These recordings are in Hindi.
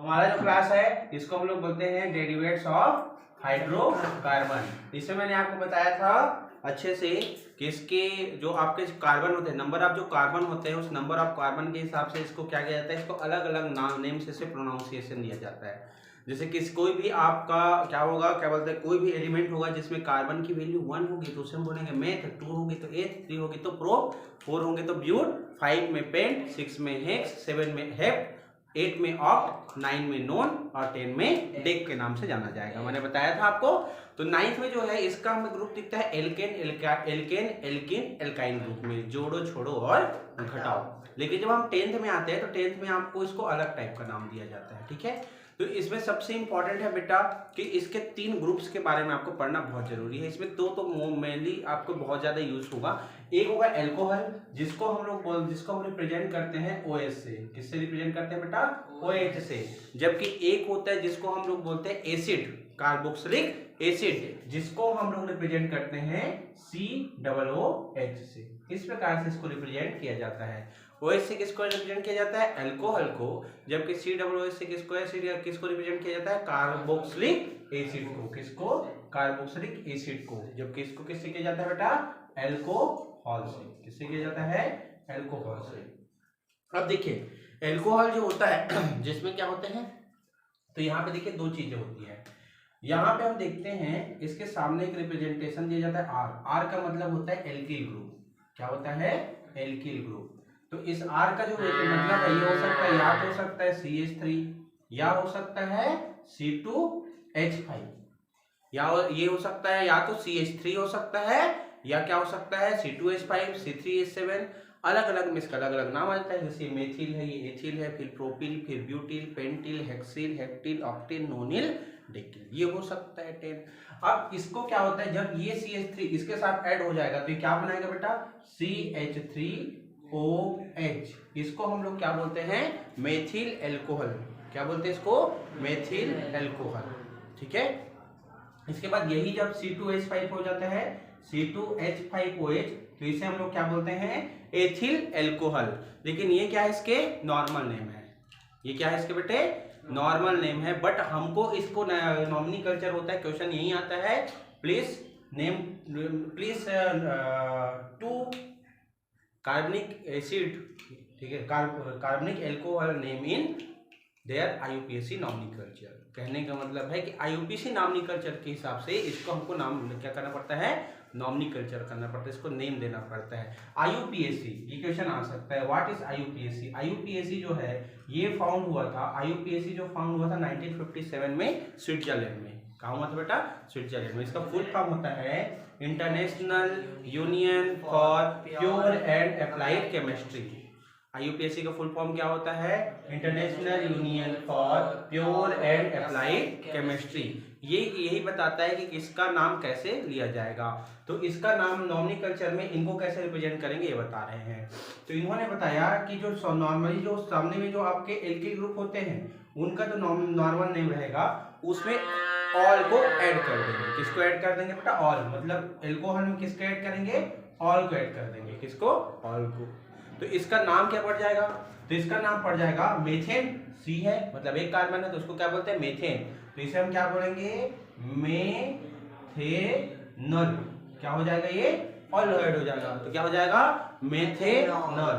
हमारा जो क्लास है इसको हम लोग बोलते हैं डेरिवेटिव्स ऑफ हाइड्रोकार्बन। इसमें मैंने आपको बताया था अच्छे से कि इसके जो आपके कार्बन होते हैं, नंबर ऑफ जो कार्बन होते हैं, उस नंबर ऑफ कार्बन के हिसाब से इसको क्या किया जाता है, इसको अलग अलग नाम नेम से प्रोनाउंसिएशन दिया जाता है। जैसे कि कोई भी आपका क्या होगा, क्या बोलते हैं, कोई भी एलिमेंट होगा जिसमें कार्बन की वैल्यू 1 होगी तो उसे हम बोलेंगे मेथ, 2 होगी तो एथ, 3 होगी तो प्रोप, 4 होंगे तो ब्यूट, 5 में पेंट, 6 में हेक्स, 7 में हेप्ट, 8 में ऑक्ट, 9 में नॉन और 10 में डेक के नाम से जाना जाएगा। मैंने बताया था आपको। तो 9th में जो है इसका हमें ग्रुप दिखता है alkane, alkane, alkene, alkyne group में, जोड़ो छोड़ो और घटाओ। लेकिन जब हम 10th में आते हैं तो 10th में आपको इसको अलग टाइप का नाम दिया जाता है, ठीक है। तो इसमें सबसे इंपॉर्टेंट है बेटा कि इसके 3 ग्रुप्स के बारे में आपको पढ़ना बहुत जरूरी है। इसमें तो मेनली आपको बहुत ज्यादा यूज होगा। एक होगा एल्कोहल, जिसको हम रिप्रेजेंट करते हैं OH से। किससे रिप्रेजेंट करते हैं बेटा? OH से। जबकि एक होता है जिसको हम लोग बोलते हैं एसिड, कार्बोक्सिलिक एसिड, जिसको हम लोग रिप्रेजेंट करते हैं COOH से। इस प्रकार से इसको रिप्रेजेंट किया जाता है। OH से किसको रिप्रेजेंट किया जाता है? अल्कोहल को। जबकि COOH से किसको रिप्रेजेंट किया जाता है? कार्बोक्सिलिक एसिड को। किसको? कार्बोक्सिलिक एसिड को। जबकि इसको किससे किया जाता है बेटा? अल्कोहल से। किससे किया जाता है? अल्कोहल से। अब देखिए अल्कोहल जो होता है जिसमें क्या होते हैं, तो यहाँ पे देखिए 2 चीजें होती है। यहाँ पे हम देखते हैं इसके सामने एक रिप्रेजेंटेशन दिया जाता है R का मतलब होता है एल्किल ग्रुप। क्या होता है? Alkyl group. तो इस R का जो मतलब है ये हो सकता है, या तो हो सकता है CH3, या हो सकता है C2H5, या ये हो सकता है या तो CH3 हो सकता है, या क्या हो सकता है C2H5, C3H7, अलग अलग में इसका अलग अलग नाम आ जाता है। जैसे मेथिल है, ये एथिल है, फिर प्रोपिल, फिर ब्यूटिल, पेंटिल, हेक्सिल, हेक्टिल, ऑक्टिल, नोनिल, डेकिल, ये हो सकता है 10। अब इसको क्या होता है, जब ये CH3 इसके साथ ऐड हो जाएगा तो ये क्या बनाएगा बेटा? CH3OH। इसको हम लोग क्या बोलते हैं? Methyl alcohol. क्या बोलते हैं इसको? मेथिल अल्कोहल, ठीक है। इसके बाद यही जब C2H5 हो जाता है, C2H5OH, तो इसे हम लोग क्या बोलते हैं? Ethyl alcohol. लेकिन ये क्या है? इसके नॉर्मल नेम है। ये क्या है इसके बेटे? नॉर्मल नेम है। बट हमको इसको नॉमिनोक्लेचर होता है, क्वेश्चन यही आता है, प्लीज नेम, प्लीज 2 कार्बनिक एसिड, ठीक है, कार्बनिक alcohol name in their IUPAC नॉमिनोक्लेचर। कहने का मतलब है कि IUPAC नॉमिनोक्लेचर के हिसाब से इसको हमको नाम क्या करना पड़ता है? नॉमिनोक्लेचर करना पड़ता है, इसको नेम देना पड़ता है। IUPAC, ये क्वेश्चन आ सकता है, व्हाट इज IUPAC? IUPAC जो है ये फाउंड हुआ था, IUPAC जो फाउंड हुआ था 1957 में स्विट्जरलैंड में। कहाँ हुआ था बेटा? स्विट्जरलैंड में। इसका फुल फॉर्म होता है international union for pure and applied chemistry. IUPAC का फुल फॉर्म क्या होता है? International union for pure and applied chemistry. ये यही बताता है कि किसका नाम कैसे लिया जाएगा। तो इसका नाम नॉमिनोक्लेचर में इनको कैसे रिप्रेजेंट करेंगे ये बता रहे हैं। तो इन्होंने बताया कि जो नॉर्मली जो सामने में जो आपके एल्किल ग्रुप होते हैं उनका जो नॉर्मल नेम रहेगा उसमें ऑल को ऐड कर देंगे। किसको ऐड कर देंगे बेटा? ऑल। मतलब अल्कोहल में किसको ऐड करेंगे? ऑल को ऐड कर देंगे। किसको? ऑल को। तो इसका नाम क्या पड़ जाएगा? तो इसका नाम पड़ जाएगा मेथेन। C है मतलब एक कार्बन है तो उसको क्या बोलते हैं? मेथेन। तो इसे हम क्या बोलेंगे? मेथेनॉल। क्या हो जाएगा? ये ऑल ऐड हो जाएगा तो क्या हो जाएगा? मेथेनॉल।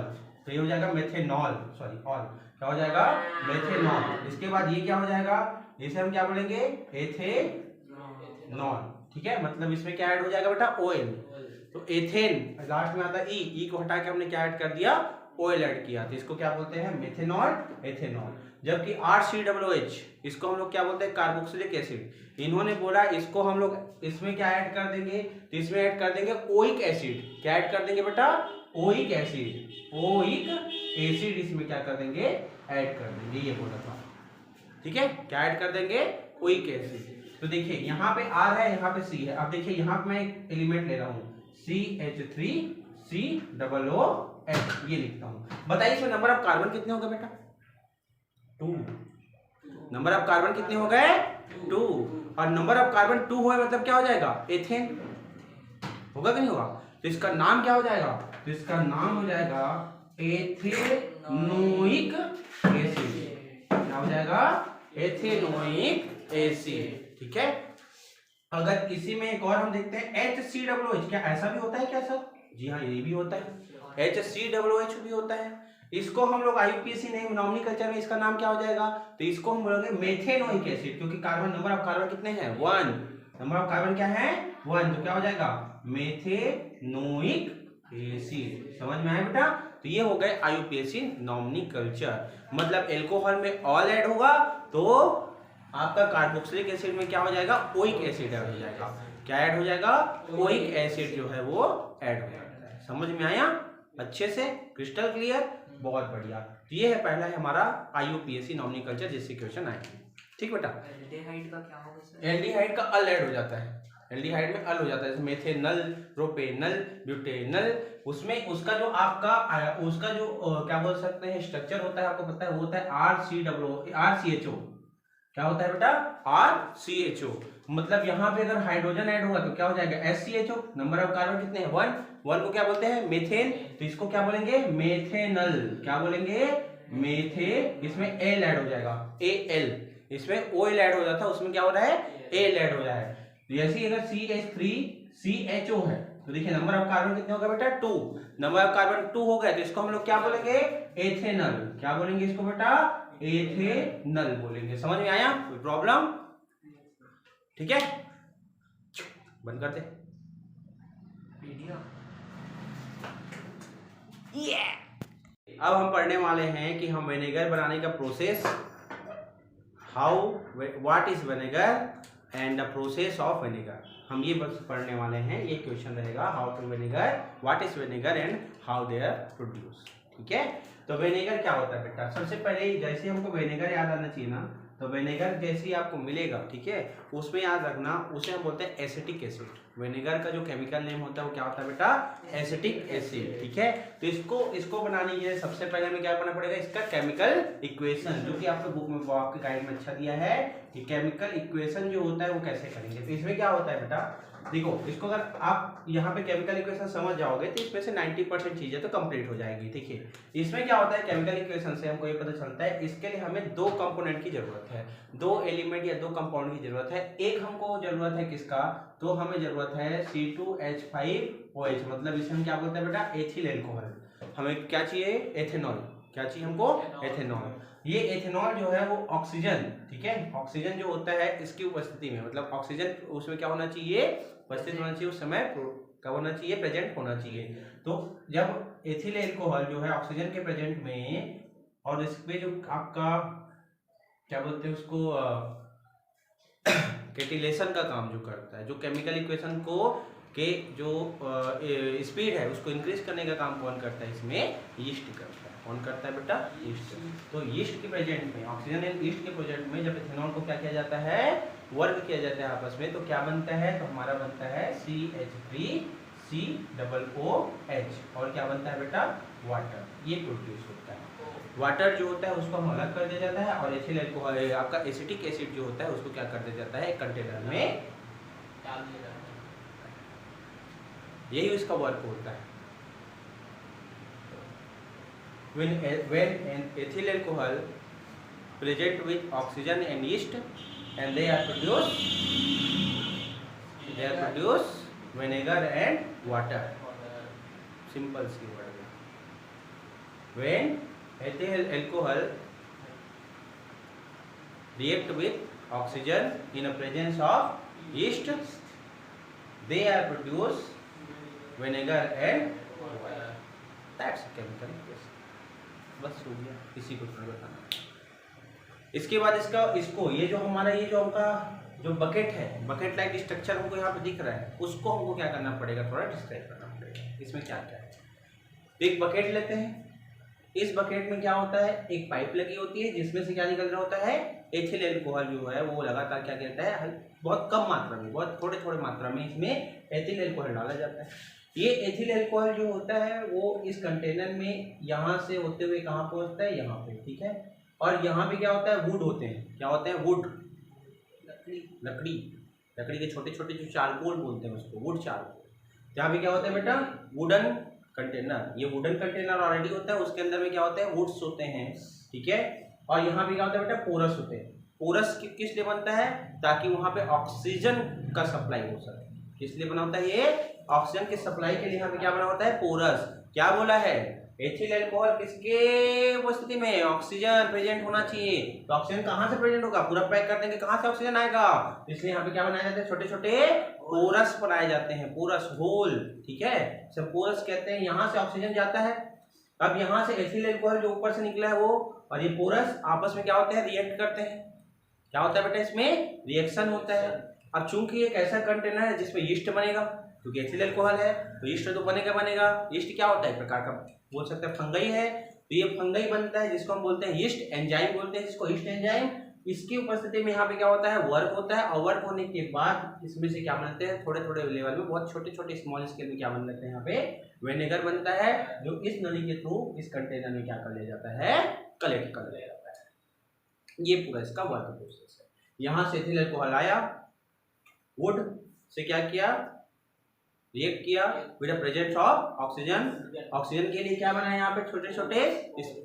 तो ये हो जाएगा मेथेनॉल, सॉरी ऑल। क्या हो जाएगा? मेथेनॉल। इसके बाद ये क्या हो जाएगा? इसे हम क्या बोलेंगे? एथेनॉल, ठीक है। मतलब इसमें क्या ऐड हो जाएगा बेटा? OL। तो एथेन लास्ट में आता है ई को हटा के हमने क्या ऐड कर दिया? OL ऐड किया, तो इसको क्या बोलते हैं? Methanol, ethanol. जबकि RCOOH इसको हम लोग क्या बोलते हैं? Carboxylic acid. इन्होंने बोला इसको हम लोग इसमें क्या ऐड कर देंगे? तो इसमें ऐड कर देंगे ओइक एसिड। क्या ऐड कर देंगे बेटा? Oic acid. ओइक एसिड इसमें क्या कर देंगे? ऐड कर देंगे, ये बोला था, ठीक है। क्या ऐड कर देंगे? Oic acid. तो देखिए यहाँ पे R है, यहाँ पे C है। अब देखिए यहाँ पे मैं एक एलिमेंट ले रहा हूँ CH3COOH, ये लिखता हूँ। बताइए इसमें नंबर ऑफ कार्बन कितने हो गए बेटा? 2। नंबर ऑफ कार्बन कितने हो गए? 2। और नंबर ऑफ कार्बन 2 हुए मतलब क्या हो जाएगा? एथेन होगा कि नहीं होगा? तो इसका नाम क्या हो जाएगा? तो इसका नाम हो जाएगा एथेनोइक एसिड। क्या हो जाएगा? Ethanoic acid. ठीक है, अगर इसी में एक और हम देखते हैं HCOOH, क्या ऐसा भी होता है क्या सर? जी हाँ, ये भी होता है, HCOOH भी होता है। इसको हम लोग IUPAC नहीं, नॉमेनक्लेचर में इसका नाम क्या हो जाएगा? तो इसको हम बोलेंगे मेथेनोइक एसिड, क्योंकि कार्बन नंबर ऑफ कार्बन कितने हैं? 1। नंबर ऑफ कार्बन क्या है? 1, तो क्या हो जाएगा? Methanoic acid. समझ में आया बेटा? तो ये हो गए IUPAC नॉमेनक्लेचर, मतलब एल्कोहल में ऑल ऐड होगा तो आपका कार्बोक्सिलिक एसिड में क्या हो जाएगा? ओइक एसिड ऐड हो जाएगा। क्या ऐड हो जाएगा? ओइक एसिड जो है वो ऐड हो जाता है। समझ में आया? अच्छे से, क्रिस्टल क्लियर, बहुत बढ़िया। तो ये है पहला है हमारा IUPAC नॉमेनक्लेचर जिससे क्वेश्चन आएंगे। ठीक बेटा, एल्डिहाइड का क्या होगा सर? एल्डिहाइड का अल ऐड हो जाता है, एल्डिहाइड में अल हो जाता है, जैसे मेथेनल, प्रोपेनल, ब्यूटेनल, उसमें उसका जो आपका उसका जो क्या बोल सकते हैं स्ट्रक्चर होता है, आपको पता है वो होता है RCHO। क्या होता है बेटा? RCHO। मतलब यहाँ पे अगर हाइड्रोजन ऐड होगा तो क्या हो जाएगा? SCHO। नंबर ऑफ कार्बन कितने हैं? 1 को क्या बोलते हैं? मेथेन, तो इसको क्या बोलेंगे? मेथेनल। क्या बोलेंगे? मेथे, इसमें एल ऐड हो जाएगा, AL, इसमें OL ऐड हो जाता है, उसमें क्या हो रहा है? एल ऐड हो रहा है। जैसे अगर CH3CHO है तो देखिए नंबर ऑफ कार्बन कितने हो गए बेटा? 2। नंबर ऑफ कार्बन 2 हो गए तो इसको हम लोग क्या बोलेंगे? एथेनल। क्या बोलेंगे इसको बेटा? एथेनल बोलेंगे। समझ में आया? कोई प्रॉब्लम? ठीक है, बंद कर दे। अब हम पढ़ने वाले हैं कि हम विनेगर बनाने का process, what is vinegar and the process of vinegar, हम ये बस पढ़ने वाले हैं। ये क्वेश्चन रहेगा, how to vinegar, what is vinegar and how they are produce. ठीक है, तो विनेगर क्या होता है बेटा? सबसे पहले जैसे हमको विनेगर याद आना चाहिए ना, तो विनेगर जैसे ही आपको मिलेगा, ठीक है, उसमें याद रखना उसे हम बोलते हैं एसिटिक एसिड। विनेगर का जो केमिकल नेम होता है वो क्या होता है बेटा? Acetic acid. ठीक है, तो इसको बनाने के लिए सबसे पहले हमें क्या करना पड़ेगा? इसका केमिकल इक्वेशन, जो कि आपके बुक में, आपके गाइड में अच्छा दिया है कि केमिकल इक्वेशन जो होता है वो कैसे करेंगे। तो इसमें क्या होता है बेटा? देखो, इसको अगर आप यहाँ पे केमिकल इक्वेशन समझ जाओगे तो इसमें से 90% चीजें तो कंप्लीट हो जाएगी। देखिए, इसमें क्या होता है केमिकल इक्वेशन से हमको ये पता चलता है, इसके लिए हमें 2 कंपोनेंट की जरूरत है, 2 एलिमेंट या 2 कंपाउंड की जरूरत है। एक हमको जरूरत है किसका? तो हमें जरूरत है C2H5OH, मतलब इसे हम क्या बोलते हैं बेटा? Ethyl alcohol. हमें क्या चाहिए? एथेनॉल। क्या चाहिए हमको? एथेनॉल। ये एथेनॉल जो है वो ऑक्सीजन, ठीक है, ऑक्सीजन जो होता है इसकी उपस्थिति में, मतलब ऑक्सीजन उसमें क्या होना चाहिए? उपस्थित होना चाहिए, उस समय क्या होना चाहिए? प्रेजेंट होना चाहिए। तो जब एथिल एल्कोहल जो है ऑक्सीजन के प्रेजेंट में, और इसमें जो आपका क्या बोलते हैं उसको कैटिलेशन का काम जो करता है, जो केमिकल इक्वेशन को के जो स्पीड है उसको इंक्रीज करने का काम कौन करता है? इसमें यीस्ट करता है। कौन करता है बेटा? यीस्ट। तो यीस्ट के प्रेजेंट में, ऑक्सीजन एंड यीस्ट के प्रेजेंट में जब इथेनॉल को क्या किया जाता है? वर्क किया जाता है आपस में, तो क्या बनता है? तो हमारा बनता है CH3COOH, और क्या बनता है बेटा? वाटर। ये प्रोड्यूस होता है। वाटर जो होता है उसको हम अलग कर दिया जाता है, और एथिल एल्कोहल आपका एसिटिक एसिड जो होता है उसको क्या कर दिया जाता है? एक कंटेनर में डाल दिया जाता है। यही उसका वर्क होता है। when an ethyl alcohol present with oxygen and yeast, and they are produce vinegar and water. Simple C word है। When ethyl alcohol react with oxygen in the presence of yeast, they are produce vinegar and water. That's a chemical equation. बस हो गया, इसी को थोड़ा बताना। इसके बाद इसको ये जो हमारा ये जो आपका जो बकेट है, बकेट लाइक स्ट्रक्चर हमको यहाँ पे दिख रहा है, उसको हमको क्या करना पड़ेगा? थोड़ा डिस्क्राइब करना पड़ेगा। इसमें क्या क्या है? एक बकेट लेते हैं, इस बकेट में क्या होता है? एक पाइप लगी होती है जिसमें से क्या निकल रहा होता है? एथिल एल्कोहल जो है वो लगातार क्या करता है? बहुत कम मात्रा में, बहुत थोड़े थोड़े मात्रा में इसमें एथिल एल्कोहल डाला जाता है। ये एथिल एल्कोहल जो होता है वो इस कंटेनर में यहाँ से होते हुए कहाँ पहुँचता है? यहाँ पे, ठीक है। और यहाँ पे क्या होता है? वुड होते हैं। क्या होते हैं? वुड, लकड़ी के छोटे छोटे जो चारकोल बोलते हैं उसको, वुड चारकोल। यहाँ पे क्या होता है बेटा? Wooden container. ये वुडन कंटेनर ऑलरेडी होता है, उसके अंदर में क्या होता है? वुड्स होते हैं, ठीक है। और यहाँ पे क्या होता है बेटा? पोरस होते हैं। पोरस किस लिए बनता है? ताकि वहां पे ऑक्सीजन का सप्लाई हो सके। किस लिए बना होता है ये? ऑक्सीजन की सप्लाई के लिए यहाँ पे क्या बना होता है? पोरस। क्या बोला है? एथिल अल्कोहल किसके उपस्थिति में? ऑक्सीजन प्रेजेंट होना चाहिए। तो ऑक्सीजन कहाँ से प्रेजेंट होगा? पूरा पैक कर देंगे, कहाँ से ऑक्सीजन आएगा? इसलिए यहाँ पे क्या बनाए जाते हैं? छोटे छोटे पोरस बनाए जाते हैं, पोरस होल। ठीक है, सब पोरस कहते हैं। यहाँ से ऑक्सीजन जाता है। अब यहाँ से एथिल अल्कोहल जो ऊपर से निकला है वो और ये पोरस आपस में क्या होते हैं? रिएक्ट करते हैं। क्या होता है बेटा? इसमें रिएक्शन होता है। अब चूंकि एक ऐसा कंटेनर है जिसमें यीस्ट बनेगा, क्योंकि एथिल अल्कोहल है तो यीस्ट तो बनेगा। यीस्ट क्या होता है? एक प्रकार का बोल सकते हैं फंगई है। तो ये फंगई बनता है जिसको हम बोलते हैं यीस्ट एंजाइम बोलते हैं, जिसको यीस्ट एंजाइम। इसकी उपस्थिति में यहाँ पे क्या होता है? वर्क होता है। और वर्क होने के बाद इसमें से क्या बनते हैं? थोड़े थोड़े लेवल में, बहुत छोटे छोटे स्मॉल स्केल में क्या बन जाते हैं? यहाँ पे विनेगर बनता है, जो इस नली के थ्रू इस कंटेनर में क्या कर लिया जाता है? कलेक्ट कर लिया जाता है। ये पूरा इसका वर्क प्रोसेस है। यहाँ से एथिल अल्कोहल आया, वुड से क्या किया? रिएक्ट किया with the presence of oxygen. Oxygen के लिए क्या बना है? यहाँ पे छोटे छोटे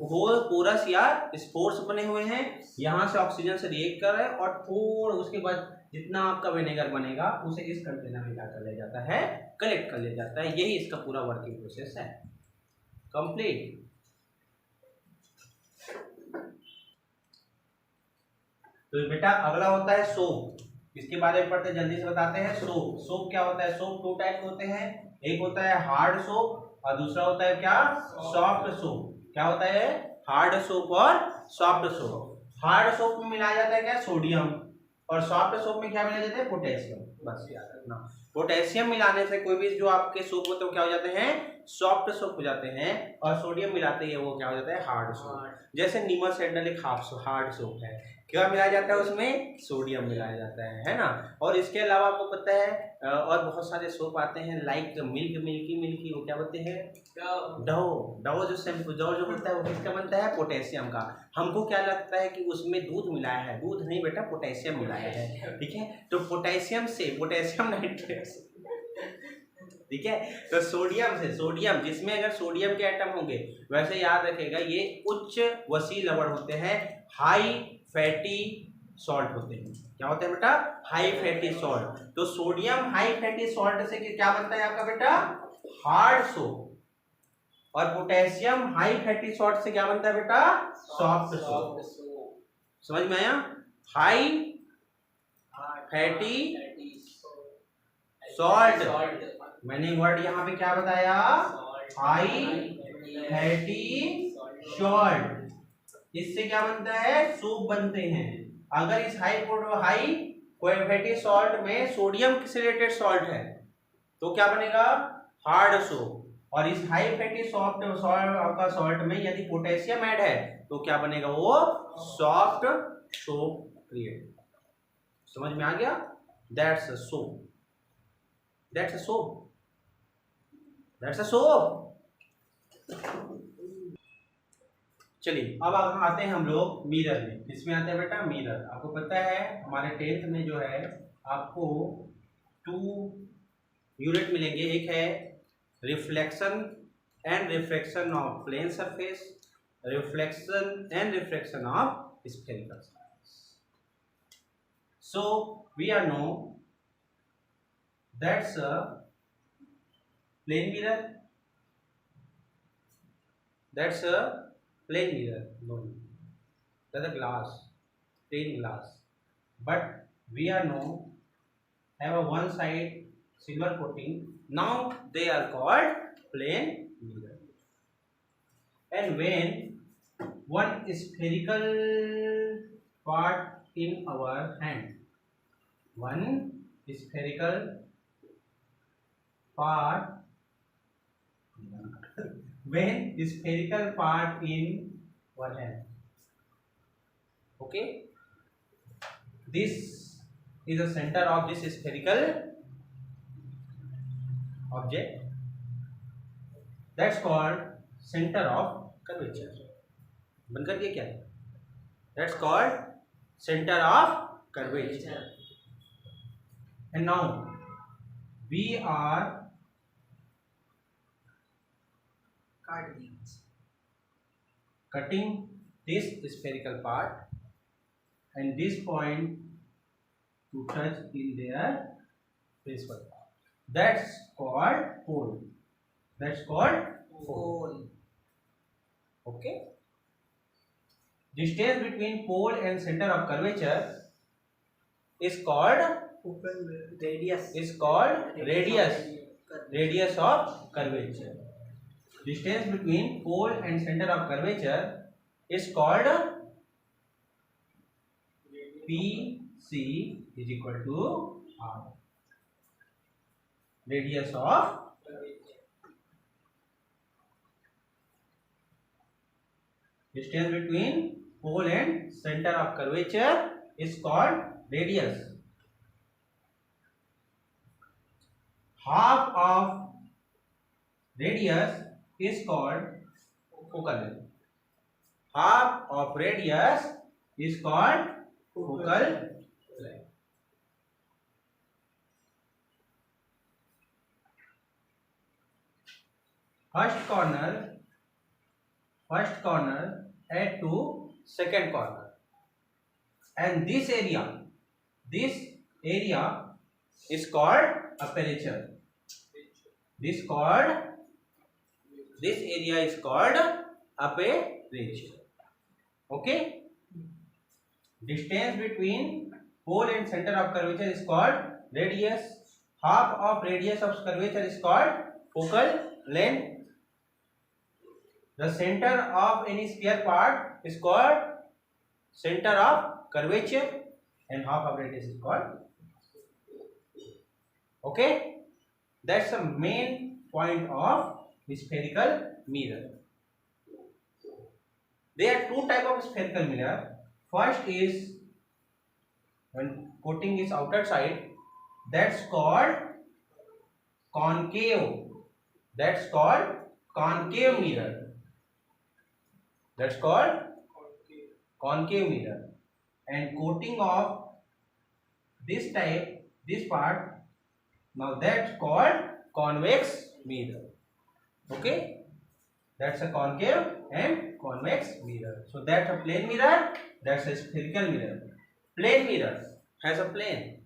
होल पोरस या स्पोर्स बने हुए हैं। यहाँ से ऑक्सीजन से रिएक्ट कर रहे हैं और थोड़ा उसके बाद जितना आपका विनेगर बनेगा उसे इस कंटेनर में क्या कर लिया जाता है? कलेक्ट कर लिया जाता है। यही इसका पूरा वर्किंग प्रोसेस है। कंप्लीट। तो बेटा अगला होता है सोप। इसके बारे में पढ़ते जल्दी से बताते हैं। सोप। सोप क्या होता है? सोप दो टाइप के होते हैं। एक होता है हार्ड सोप और दूसरा होता है क्या? Soft soap. क्या होता है? हार्ड सोप और सॉफ्ट सोप। हार्ड सोप में मिलाया जाता है क्या? सोडियम। और सॉफ्ट सोप में क्या मिलाया जाता है? पोटेशियम। बस याद रखना, पोटेशियम मिलाने से कोई भी जो आपके सोप होते हैं क्या हो जाते हैं? सॉफ्ट सोप हो जाते हैं। और सोडियम मिलाते हैं वो क्या हो जाता है? Hard soap. जैसे नीमा सैंडल एक हार्ड सोप है। क्या मिलाया जाता है उसमें? सोडियम मिलाया जाता है ना। और इसके अलावा आपको पता है और बहुत सारे सोप आते हैं, लाइक मिल्की वो क्या बोलते हैं? डव जो शैम्पू जो होता है वो किसका बनता है? पोटेशियम का। हमको क्या लगता है कि उसमें दूध मिलाया है? दूध नहीं बेटा, पोटेशियम मिलाया है। ठीक है, तो पोटेशियम नाइट्रेट। ठीक है, तो सोडियम से, सोडियम जिसमें अगर सोडियम के एटम होंगे, वैसे याद रखेगा ये उच्च वसी लवण होते हैं, हाई फैटी सॉल्ट होते हैं। क्या होते हैं बेटा? High fatty salt. तो सोडियम हाई फैटी सॉल्ट से क्या बनता है आपका बेटा? Hard soap. और पोटेशियम हाई फैटी सॉल्ट से क्या बनता है बेटा? Soft soap. समझ में आया? हाई फैटी सॉल्ट, मैंने वर्ड यहाँ पे क्या बताया? High fatty salt. इससे क्या बनता है? सूप बनते हैं। अगर इस हाई फैटी सॉल्ट में सोडियम किस रिलेटेड सॉल्ट है तो क्या बनेगा? Hard soup. और इस हाई फैटी सॉफ्ट सॉल्ट में यदि पोटेशियम ऐड है तो क्या बनेगा? वो सॉफ्ट सोप क्रिएट। समझ में आ गया? That's a soap. That's a soap. That's a soap. चलिए अब आते हैं हम लोग मिरर में। किसमें आते हैं बेटा? मिरर। आपको पता है हमारे 10th में जो है आपको 2 यूनिट मिलेंगे। एक है reflection and refraction of plane surface, reflection and refraction of spherical surface. So we are know that's a plane mirror, that's a plain mirror, no, that's a glass, plain glass, but we are know have a one side silver coating, now they are called plain mirror. And when one spherical part in our hand, one spherical part when spherical part in one hand, okay, this is the center of this spherical object, that's called center of curvature. बनकर ये क्या है? That's called center of curvature. And now we are cutting this spherical part and this point to touch in their principal path. That's called pole. That's called pole. Okay. Distance between pole and center of curvature is called radius. Is called radius. Radius of curvature. Distance between pole and center of curvature is called PC is equal to R. Radius of distance between pole and center of curvature is called radius. Half of radius is called focal length. Half of radius is called focal length. First corner add to second corner, and this area is called aperture. This area is called aperture. Okay. Distance between pole and center of curvature is called radius. Half of radius of curvature is called focal length. The center of any sphere part is called center of curvature, and half of radius is called. Okay, that's the main point of spherical mirror. There are two types of spherical mirror. First is when coating is outer side, that's called concave. That's called concave mirror. That's called concave mirror. And coating of this type, this part, now that's called convex mirror. Okay, that's a concave and convex mirror. So that's a plane mirror, that's a spherical mirror. Plane mirror has a plane,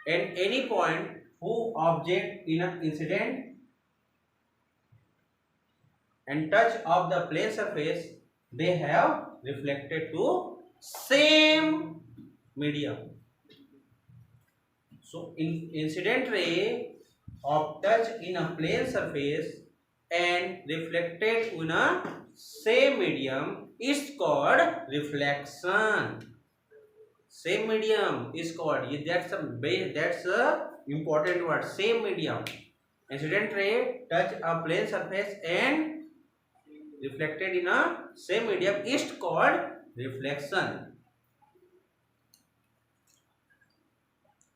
and any point whose object in an incident and touch of the plane surface, they have reflected to same medium. So in incident ray of touch in a plane surface and reflected in a same medium is called reflection. Same medium is called, that's a important word, same medium. Incident ray touch a plane surface and reflected in a same medium is called reflection.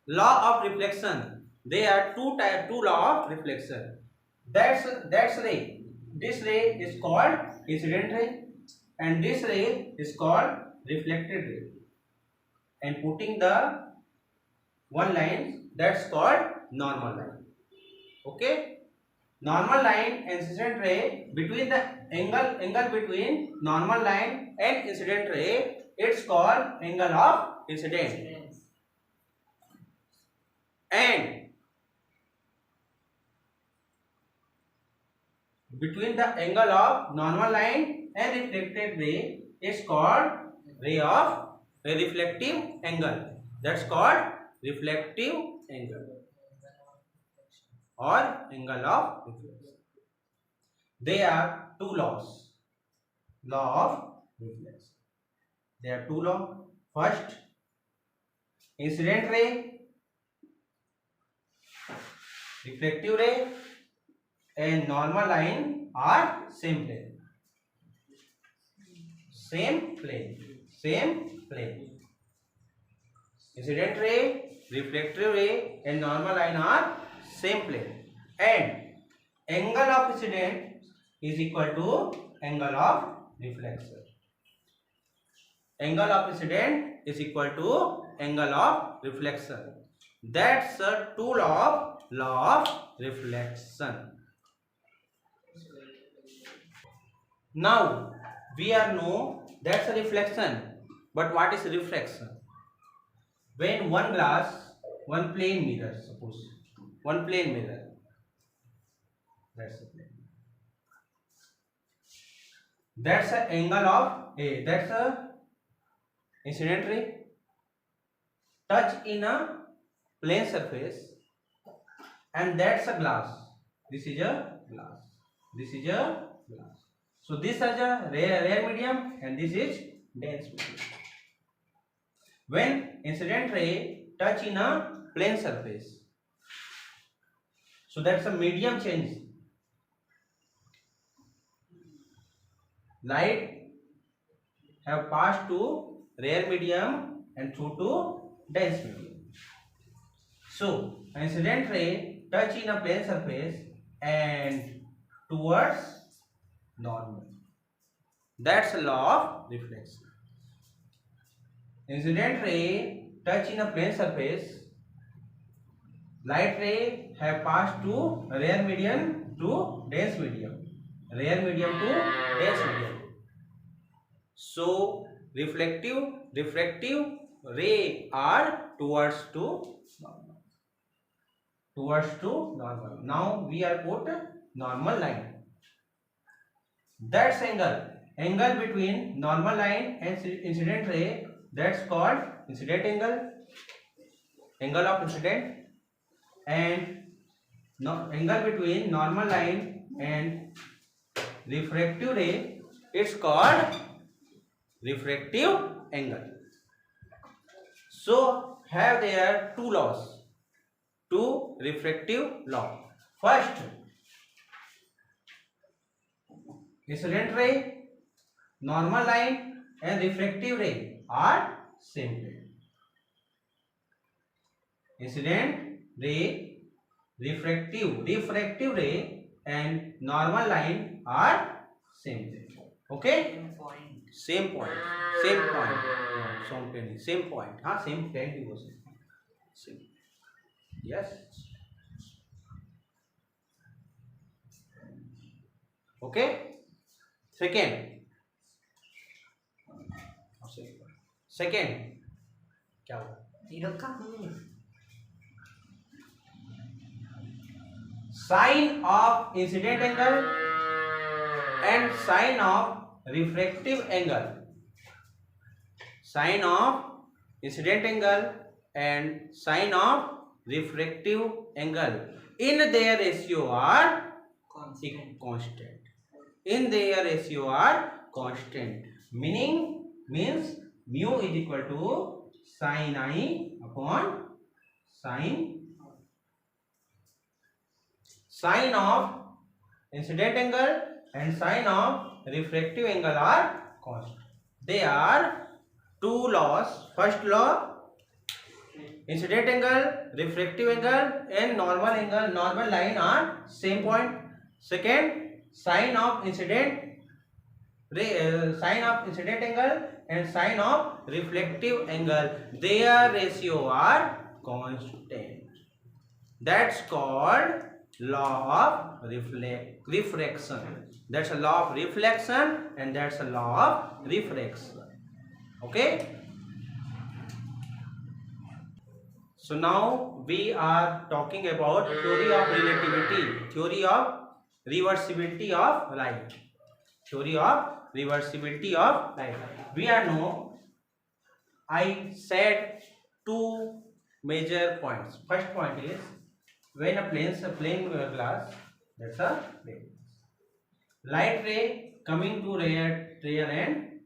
Law of reflection. There are two law of reflection. That's ray. This ray is called incident ray, and this ray is called reflected ray. And putting the one line, that's called normal line. Okay. Normal line and incident ray, between the angle between normal line and incident ray, it's called angle of incidence. And between the angle of normal line and reflected ray, it's called ray of a reflective angle. That's called reflective angle or angle of reflection. There are two laws. Law of reflection. There are two laws. First, incident ray, reflective ray, and normal line are same plane. Same plane. Same plane. Incident ray, reflective ray, and normal line are same plane, and angle of incident is equal to angle of reflection. Angle of incident is equal to angle of reflection. That's the two law of reflection. Now we are know that's a reflection. But what is refraction? When one glass, one plane mirror, suppose one plane mirror, that's a plane. That's the angle of A. That's a incident ray touch in a plane surface, and that's a glass. This is a glass. This is a glass. So this is a rare medium, and this is dense medium. When incident ray touch in a plane surface, so that's a medium change. Light have passed to rare medium and through to dense medium. So incident ray touch in a plane surface and towards normal. That's a law of reflection. Incident ray touch in a plane surface, light ray have passed to rare medium to dense medium, rare medium to dense medium. So refractive ray are towards to normal. Towards to normal. Now we are put normal line. That's angle between normal line and incident ray, that's called incident angle of incident, and angle between normal line and refractive ray, it's called refractive angle. So have there two laws, two refractive law. First, incident ray, normal line and refractive ray are same plane. Incident ray, refractive ray and normal line are same plane. Okay? Same point. No, same point. हाँ, same plane भी हो सकता है. Same. Yes. Okay. Second क्या हुआ? Sign of incident angle and sign of refractive angle. Sign of incident angle and sign of refractive angle in their ratio are constant. In their ratio are constant. Means mu is equal to sin I upon sin of incident angle and sin of refractive angle are constant. They are two laws. First law, incident angle, refractive angle and normal line are same point. Second, sign of incident angle and sign of reflective angle, their ratio are constant. That's called law of refraction. That's a law of reflection and that's a law of refraction. Okay. So now we are talking about theory of relativity, theory of reversibility of light. Theory of reversibility of light. We are know, I said two major points. First point is when a plane glass, that's a plane. Light ray coming to rear end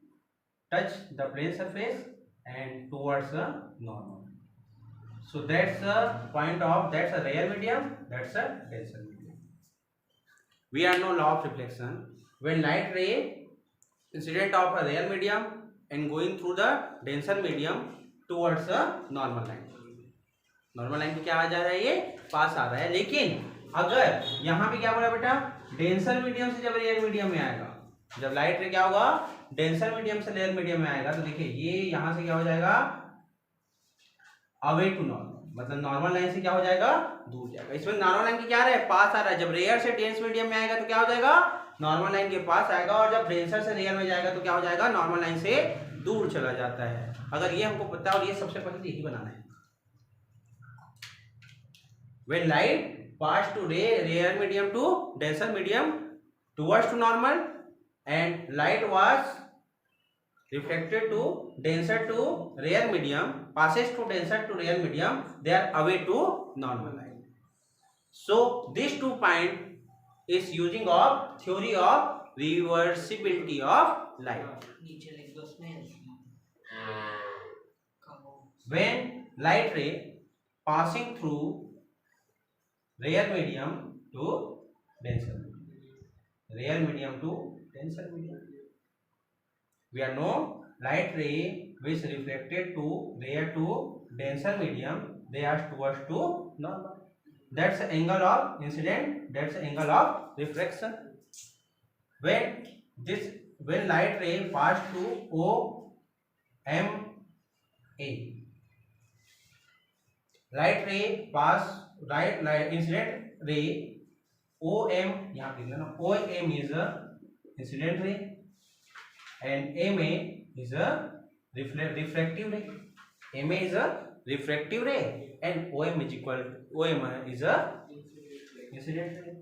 touch the plane surface and towards the normal. So that's a point of, that's a rare medium, that's a denser medium. We are know law of reflection. When light ray incident of a rare medium and going through the denser medium towards a normal line. Normal line पे क्या आ जा रहा है, ये पास आ रहा है. लेकिन अगर यहाँ पे क्या बोला बेटा, डेंसर मीडियम से जब रेयर मीडियम में आएगा, जब लाइट रे क्या होगा डेंसर मीडियम से रेयर मीडियम में आएगा, तो देखिए ये यहाँ से क्या हो जाएगा अवे टू नॉर्मल, मतलब नॉर्मल लाइन से क्या हो जाएगा दूर जाएगा. इसमें नॉर्मल लाइन की क्या रहा है पास आ रहा है. जब रेयर से डेंस मीडियम में आएगा तो क्या हो जाएगा नॉर्मल लाइन के पास आएगा, और जब डेंसर से रेयर में जाएगा तो क्या हो जाएगा नॉर्मल लाइन से दूर चला जाता है। अगर ये हमको पता है, और ये सबसे पहले यही बनाना है। When light pass to rare medium to denser medium towards to normal, and light was reflected to denser to rare medium, passes to denser to rare medium, they are away to normal light. So these 2 point is using of theory of reversibility of light. When light ray passing through rare medium to denser medium, rare medium to denser medium, we are know light ray which reflected to rare to denser medium, they are towards to normal. That's the angle of incident, that's the angle of refraction. When light ray pass to OMA, light ray pass light incident ray OM, यहाँ पे लिखना, OM is a incident ray and MA is a refractive ray. MA is a refractive ray and OM is equal to OM is a incident ray,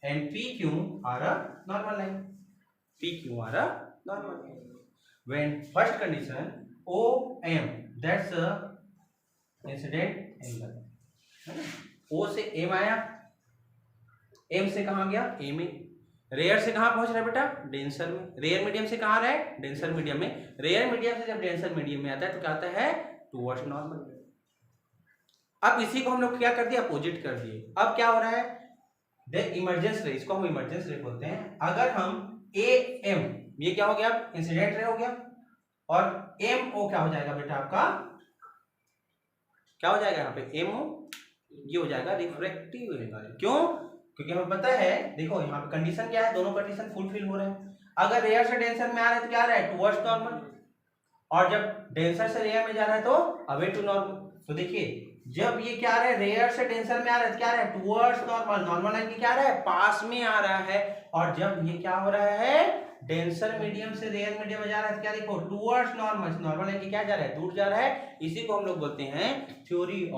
and PQ are a normal line. PQ are a normal line. When first condition OM, that's a incident angle, O से M आया, M से कहाँ गया, A में, रेयर से कहाँ पहुंच रहा है बेटा, डेंसर में, रेयर मीडियम से कहाँ रहा है, डेंसर मीडियम में, रेयर मीडियम से जब डेंसर मीडियम में आता है तो क्या आता है, टुवर्ड्स नॉर्मल। अब इसी को हम लोग क्या कर दिया, अपोजिट कर दिए। अब क्या हो रहा है, द इमर्जेंस रे, इसको हम इमर्जेंस रे बोलते हैं। अगर हम AM, ये क्या हो गया, इंसिडेंट रे हो गया, और MO क्या हो जाएगा बेटा आपका, क्या हो जाएगा यहाँ पे, MO ये हो जाएगा रिफ्रैक्टिव एंगल। क्यों, क्योंकि हमें पता है, देखो यहाँ पे कंडीशन क्या है, दोनों कंडीशन फुलफिल हो रहे हैं। अगर रेयर से डेंसर में आ रहा है तो क्या आ रहा है, टुवर्ड्स नॉर्मल, और जब डेंसर से रेयर में जा रहा है तो अवे टू नॉर्मल। तो देखिए जब ये क्या आ रहा है, रेयर से डेंसर में आ रहा है तो क्या आ रहा है, टुवर्ड्स नॉर्मल, नॉर्मल लाइन की क्या आ रहा है, पास में आ रहा है। और जब ये क्या हो रहा है, डेंसर मीडियम से रेयर मीडियम में जा रहा है तो क्या, देखो टुवर्ड्स नॉर्मल, नॉर्मल लाइन की क्या जा रहा है, दूर जा रहा है। इसी को हम लोग बोलते हैं theory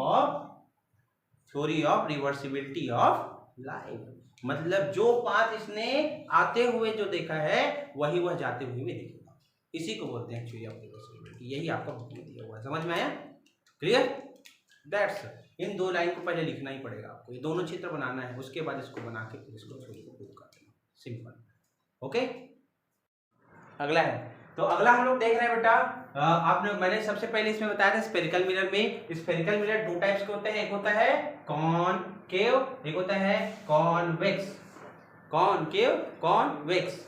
of reversibility of light. मतलब जो पाथ इसने आते हुए जो देखा है वही वह जाते हुए भी देखेगा, इसी को बोलते हैं थ्योरी ऑफ रिवर्सिबिलिटी। यही आपका बुक में दिया हुआ है, समझ में आया, क्लियर। दैट्स, इन 2 लाइन को पहले लिखना ही पड़ेगा आपको, ये दोनों चित्र बनाना है, उसके बाद इसको बना के फिर इसको थ्योरी को प्रूव कर देना, सिंपल। ओके, अगला है, तो अगला हम लोग देख रहे हैं बेटा, आपने, मैंने सबसे पहले इसमें बताया था स्फेरिकल मिरर में, स्फेरिकल मिरर 2 टाइप्स के होते हैं, एक होता है कॉनकेव, एक होता है कॉन्वेक्स। कॉनकेव, कॉन्वेक्स,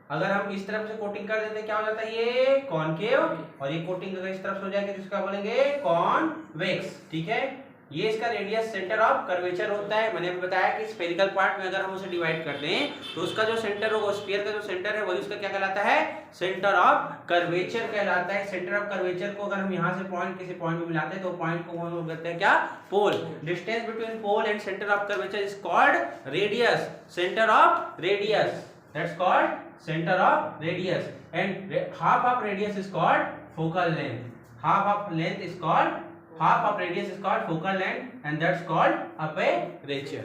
अगर हम इस तरफ से कोटिंग कर देते क्या हो जाता है, ये कॉनकेव, और ये कोटिंग अगर इस तरफ से हो जाएगी तो इसका बोलेंगे कॉन्वेक्स, ठीक है। ये इसका रेडियस सेंटर ऑफ कर्वेचर होता है। मैंने अभी बताया कि स्फेरिकल पार्ट में अगर हम उसे डिवाइड कर दें तो उसका जो सेंटर होगा, स्फीयर का जो सेंटर है वही उसका क्या कहलाता है, सेंटर ऑफ कर्वेचर कहलाता है। सेंटर ऑफ कर्वेचर को अगर हम यहाँ से पॉइंट किसी पॉइंट में मिलाते हैं तो पॉइंट को हम लोग कहते हैं क्या, pole. Distance between pole and centre of curvature is called radius, centre of radius, that's called centre of radius, and half of radius is called focal length, half of length is called, half of radius is called focal length, and that's called aperture,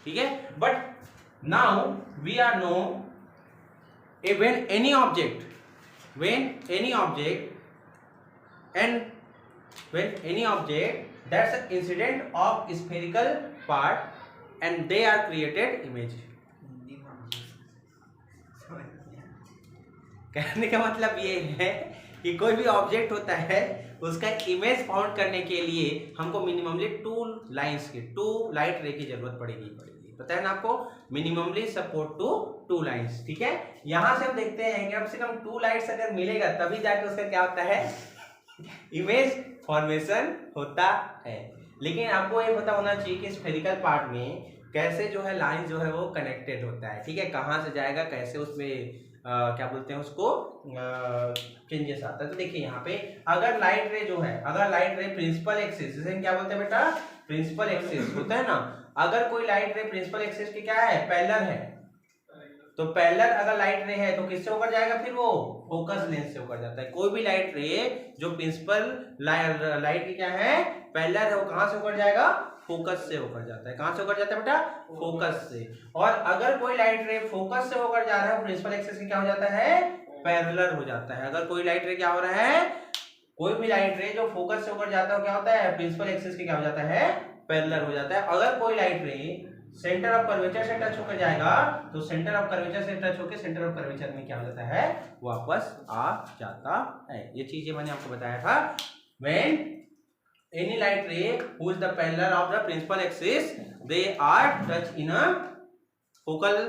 ठीक है। But now we are know when any object that's an incident of spherical part and they are created image। कहने का मतलब ये है कि कोई भी ऑब्जेक्ट होता है उसका इमेज फाउंड करने के लिए हमको मिनिममली 2 लाइंस की, 2 लाइट रे की जरूरत पड़ेगी। पता है ना आपको, मिनिममली सपोर्ट टू 2 लाइंस, ठीक है। यहां से हम देखते हैं कि कम से कम 2 लाइट्स अगर मिलेगा तभी जाके उसका क्या होता है, इमेज फॉर्मेशन होता है। लेकिन आपको ये पता होना चाहिए कि स्फेरिकल पार्ट में कैसे जो है लाइन जो है वो कनेक्टेड होता है, ठीक है। कहाँ से जाएगा, कैसे उसमें क्या बोलते हैं उसको, चेंजेस आता है। तो देखिए यहाँ पे अगर लाइट रे जो है, अगर लाइट रे प्रिंसिपल एक्सिस, जिसे क्या बोलते हैं बेटा, प्रिंसिपल एक्सिस होता है ना। अगर कोई लाइट रे प्रिंसिपल एक्सिस के क्या है, पैरेलल है, तो पैरेलल अगर लाइट रे है तो किससे होकर जाएगा, फिर वो फोकस लेंस से होकर जाता है। कोई भी लाइट रे जो प्रिंसिपल लाइट की क्या है, पैरेलल है, वो कहां से होकर जाएगा, फोकस से होकर जाता है। कहां से होकर जाता है बेटा, फोकस से। और अगर कोई लाइट रे फोकस से होकर जा रहा है, प्रिंसिपल एक्सिस के क्या हो जाता है, पैरेलल हो जाता है। अगर कोई लाइट रे क्या हो रहा है, कोई भी लाइट रे जो फोकस से होकर जाता है, क्या होता है, प्रिंसिपल एक्सिस के क्या हो जाता है, पैरेलल हो जाता है। अगर कोई लाइट रे सेंटर ऑफ कर्वेचर से टच होकर जाएगा तो सेंटर ऑफ कर्वेचर से टच होकर सेंटर ऑफ कर्वेचर में क्या हो जाता है, वापस आ जाता है। ये चीजें मैंने आपको बताया था। When any light ray who is the parallel of the principal axis they are touch in a focal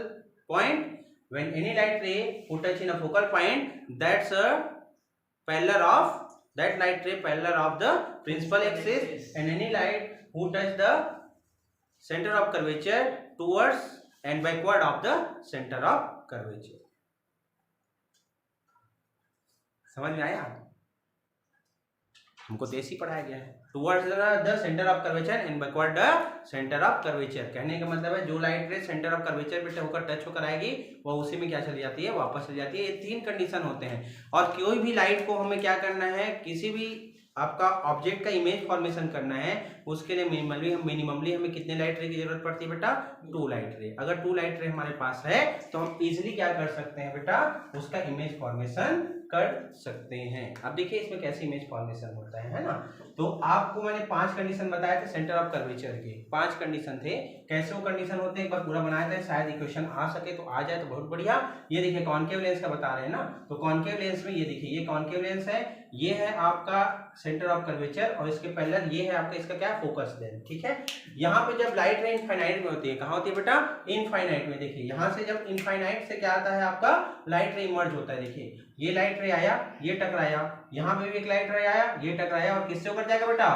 point. When any light ray who touch in a focal point, that's a parallel of that light ray parallel of the principal axis, and any light who touch the center of curvature towards and backward of the center of curvature। समझ में आया? हमको तो ऐसी पढ़ाया गया है, towards the centre of curvature and backward the centre of curvature. कहने का मतलब है जो लाइट रे सेंटर ऑफ कर्वेचर पे होकर टच होकर आएगी वो उसी में क्या चली जाती है, वापस चली जाती है। ये 3 कंडीशन होते हैं। और कोई भी लाइट को हमें क्या करना है, किसी भी आपका ऑब्जेक्ट का इमेज फॉर्मेशन करना है, उसके लिए मिनिममली हमें कितने लाइट रे की जरूरत पड़ती है बेटा, 2 लाइट रे। अगर 2 लाइट रे हमारे पास है तो हम इजिली क्या कर सकते हैं बेटा, उसका इमेज फॉर्मेशन कर सकते हैं। अब देखिए इसमें कैसे इमेज फॉर्मेशन होता है ना। तो आपको मैंने 5 कंडीशन बताए थे सेंटर ऑफ कर्वेचर के, 5 कंडीशन थे। कैसे वो कंडीशन होते हैं एक बार पूरा बनाया था, शायद इक्वेशन आ सके तो आ जाए तो बहुत बढ़िया। ये देखिए कॉन्केव लेंस का बता रहे हैं ना, तो कॉन्केव लेंस में ये देखिए, ये कॉन्केव लेंस है, ये है आपका सेंटर ऑफ कर्वेचर और इसके पैरेलल ये है आपका इसका क्या, फोकस लेंस। ठीक है, यहाँ पे जब लाइट रे इनफाइनाइट में होती है, कहाँ होती है बेटा, इनफाइनाइट में। देखिए यहाँ से जब इनफाइनाइट से क्या आता है आपका लाइट रे इमर्ज होता है। देखिए ये लाइट रे आया, ये टकराया, यहाँ पे भी एक लाइट रे आया, ये टकराया और किससे होकर जाएगा बेटा,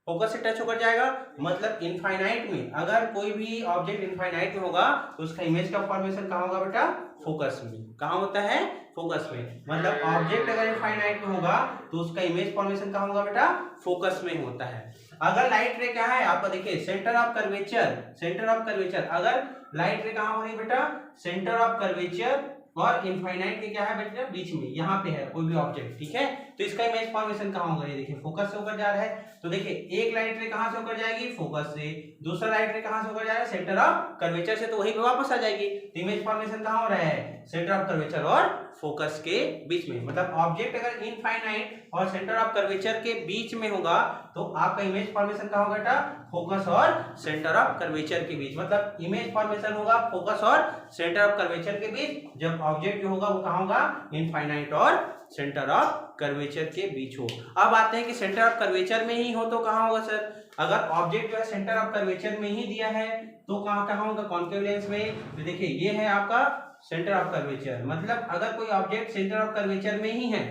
फोकस से टच होकर जाएगा। मतलब इनफाइनाइट में अगर कोई भी ऑब्जेक्ट इनफाइनाइट में होगा तो उसका इमेज का फॉर्मेशन कहाँ होगा बेटा, फोकस में। कहाँ होता है, फोकस में। मतलब ऑब्जेक्ट अगर इनफाइनाइट में होगा तो उसका इमेज फॉर्मेशन कहाँ होगा बेटा, फोकस में होता है। अगर लाइट रे क्या है आपका, देखिए सेंटर ऑफ कर्वेचर, अगर लाइट रे कहाँ हो रही है बेटा, सेंटर ऑफ कर्वेचर और इनफाइनाइट के क्या है बेटा, बीच में, यहाँ पे है कोई भी ऑब्जेक्ट। ठीक है, तो इसका इमेज फॉर्मेशन कहाँ होगा, ये देखिए फोकस से होकर जा रहा है। तो देखिए एक लाइट रे कहाँ से होकर जाएगी, फोकस से, दूसरा लाइट रे कहाँ से होकर जा रहा है, सेंटर ऑफ कर्वेचर से, तो वहीं पे वापस आ जाएगी। तो इमेज फॉर्मेशन कहाँ हो रहा है, सेंटर ऑफ कर्वेचर और फोकस के बीच में। मतलब ऑब्जेक्ट अगर इनफाइनाइट और सेंटर ऑफ कर्वेचर के बीच में होगा तो आपका इमेज फॉर्मेशन कहाँ होगा बेटा, फोकस और सेंटर ऑफ कर्वेचर के बीच। मतलब इमेज फॉर्मेशन होगा फोकस और सेंटर ऑफ कर्वेचर के बीच, जब ऑब्जेक्ट जो होगा वो कहाँ होगा, इनफाइनाइट और सेंटर ऑफ कर्वेचर के बीच हो। अब आते हैं कि सेंटर ऑफ कर्वेचर में ही हो तो कहाँ होगा सर, अगर ऑब्जेक्ट जो है सेंटर ऑफ कर्वेचर में ही दिया है तो कहाँ होगा, कॉन्केव लेंस में। तो देखिए ये है आपका सेंटर ऑफ कर्वेचर, मतलब अगर कोई ऑब्जेक्ट सेंटर ऑफ कर्वेचर में ही है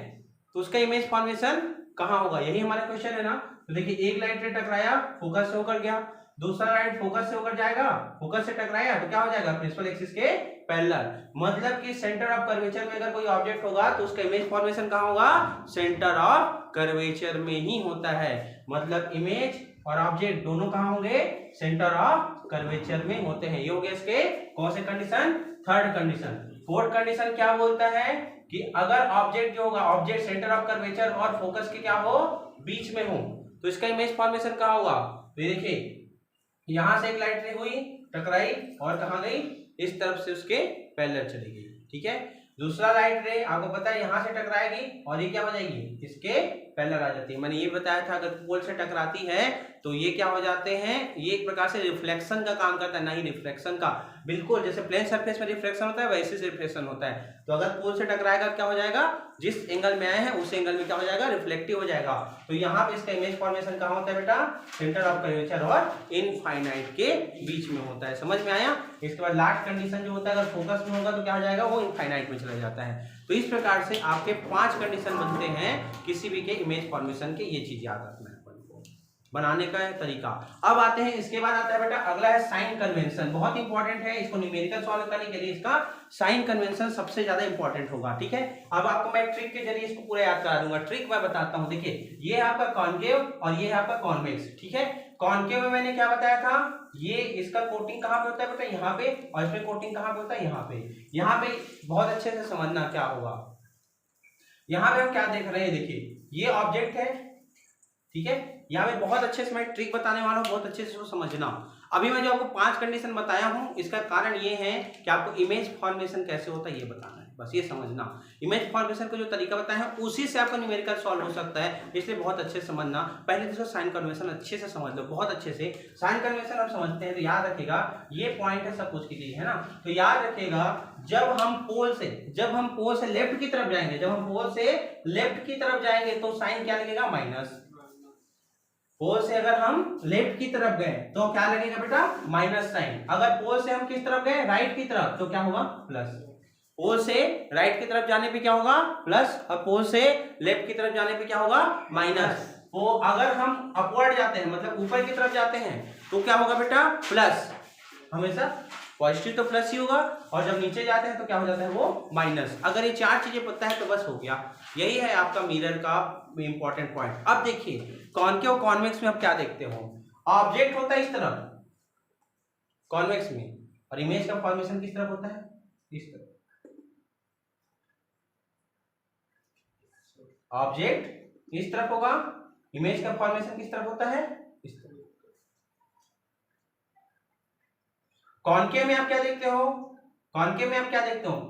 तो उसका इमेज फॉर्मेशन कहाँ होगा, यही हमारा क्वेश्चन है ना। तो देखिए एक लाइट रे टकराया, फोकस से होकर गया, दूसरा लाइट फोकस से होकर जाएगा, फोकस से टकराया तो क्या हो जाएगा, प्रिंसिपल एक्सिस के पैरेलल। मतलब कि सेंटर ऑफ कर्वेचर में अगर कोई ऑब्जेक्ट होगा तो उसका इमेज फॉर्मेशन कहाँ होगा, सेंटर ऑफ कर्वेचर में ही होता है। मतलब इमेज और ऑब्जेक्ट दोनों कहाँ होंगे, सेंटर ऑफ कर्वेचर में होते हैं। ये हो गया इसके कौन से condition, third condition. Fourth condition क्या बोलता है कि अगर ऑब्जेक्ट जो होगा, ऑब्जेक्ट सेंटर ऑफ कर्वेचर और फोकस के क्या हो, बीच में हो, तो इसका इमेज फॉर्मेशन कहाँ होगा। तो ये देखिए यहां से एक लाइट रे हुई, टकराई और कहां गई, इस तरफ से उसके पैरेलल चली गई। ठीक है, दूसरा लाइट रे आपको पता है यहां से टकराएगी और ये क्या हो जाएगी, इसके पैरेलल आ जाती है। मैंने ये बताया था अगर पोल से टकराती है तो ये क्या हो जाते हैं, ये एक प्रकार से रिफ्लेक्शन का काम करता है, ना ही रिफ्लेक्शन का, बिल्कुल जैसे प्लेन सरफेस में रिफ्लेक्शन होता है वैसे से रिफ्लेक्शन होता है। तो अगर पोल से टकराएगा क्या हो जाएगा, जिस एंगल में आए हैं उस एंगल में क्या हो जाएगा, रिफ्लेक्टिव हो जाएगा। तो यहाँ पे इसका इमेज फॉर्मेशन कहाँ होता है बेटा, सेंटर ऑफ कर्वेचर और इनफाइनाइट के बीच में होता है। समझ में आया। इसके बाद लास्ट कंडीशन जो होता है अगर फोकस में होगा तो क्या हो जाएगा, वो इनफाइनाइट में चला जाता है। तो इस प्रकार से आपके 5 कंडीशन बनते हैं किसी भी के इमेज फॉर्मेशन के, ये चीज याद रखना है अपन को। बनाने का तरीका। अब आते हैं, इसके बाद आता है बेटा अगला है साइन कन्वेंशन। बहुत इंपॉर्टेंट है, इसको न्यूमेरिकल सॉल्व करने के लिए इसका साइन कन्वेंशन सबसे ज्यादा इंपॉर्टेंट होगा। ठीक है, अब आपको मैं ट्रिक के जरिए इसको पूरा याद करा दूंगा। ट्रिक मैं बताता हूं, देखिए ये है आपका कॉन्केव और ये है आपका कॉन्वेक्स। ठीक है, कॉन्केव में मैंने क्या बताया था, ये इसका कोटिंग कहां पे होता है बेटा, यहाँ पे, और इसमें कोटिंग कहां पे होता है, यहाँ पे। यहाँ पे बहुत अच्छे से समझना क्या होगा। यहाँ पे हम क्या देख रहे हैं, देखिए ये ऑब्जेक्ट है, ठीक है, यहाँ पे बहुत अच्छे से मैं ट्रिक बताने वाला हूँ, बहुत अच्छे से समझना। अभी मैं जो आपको 5 कंडीशन बताया हूँ, इसका कारण ये है कि आपको इमेज फॉर्मेशन कैसे होता है ये बताना है, बस ये समझना। इमेज फॉर्मेशन का जो तरीका बताया है उसी से आपका न्यूमेरिकल सॉल्व हो सकता है, इसलिए बहुत अच्छे से समझना। पहले तो साइन कन्वेंशन अच्छे से समझ लो, बहुत अच्छे से। साइन कन्वेंशन हम समझते हैं तो याद रखेगा, ये पॉइंट है सब कुछ के लिए, है ना, तो याद रखेगा जब हम पोल से लेफ्ट की तरफ जाएंगे, तो साइन क्या लगेगा, माइनस। पोल से अगर हम लेफ्ट की तरफ गए तो क्या लगेगा बेटा, माइनस साइन। अगर पोल से हम किस तरफ गए, राइट की तरफ, तो क्या होगा, प्लस। पोल से राइट की तरफ जाने पे क्या होगा, प्लस, और पोल से लेफ्ट की तरफ जाने पे क्या होगा, माइनस। तो अगर हम अपवर्ड जाते हैं, मतलब ऊपर की तरफ जाते हैं, तो क्या होगा बेटा, प्लस। हमेशा पॉजिटिव तो प्लस ही होगा, और जब नीचे जाते हैं तो क्या हो जाता है, वो माइनस। अगर ये 4 चीजें पता है तो बस हो गया। यही है आपका मिरर का इंपॉर्टेंट पॉइंट। अब देखिए कॉन्केव और कॉन्वेक्स में आप क्या देखते हो, ऑब्जेक्ट होता है इस तरफ कॉन्वेक्स में, और इमेज का फॉर्मेशन किस तरफ होता है, इस तरफ। ऑब्जेक्ट इस तरफ होगा, इमेज का फॉर्मेशन किस तरफ होता है, इस तरफ। कॉन्केव में आप क्या देखते हो,